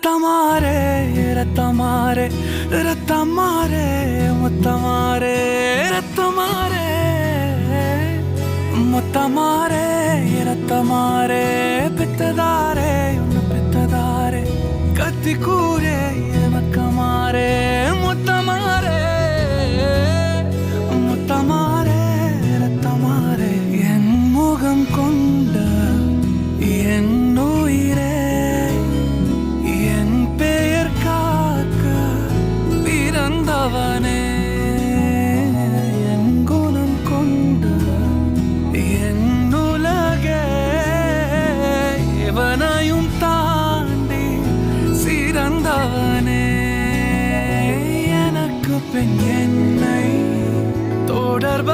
ரத்தமாரே ரத்தமாரே ரத்தமாரே முத்தமாரே ரத்தமாரே முத்தமாரே ரத்தமாரே பித்ததாரே உன்னை பித்ததாரே கத்தி கூரே மக்கமாரே முத்தமாரே முத்தமாரே ரத்தமாரே என் முகம் கொண்ட என் உயிரே என் பெயர் காக்க பிறந்தவனே என் குணம் கொண்ட என் உலகே இவனையும் தாண்டி சிறந்தவனே எனக்கு பின் என்னை தொடர்ப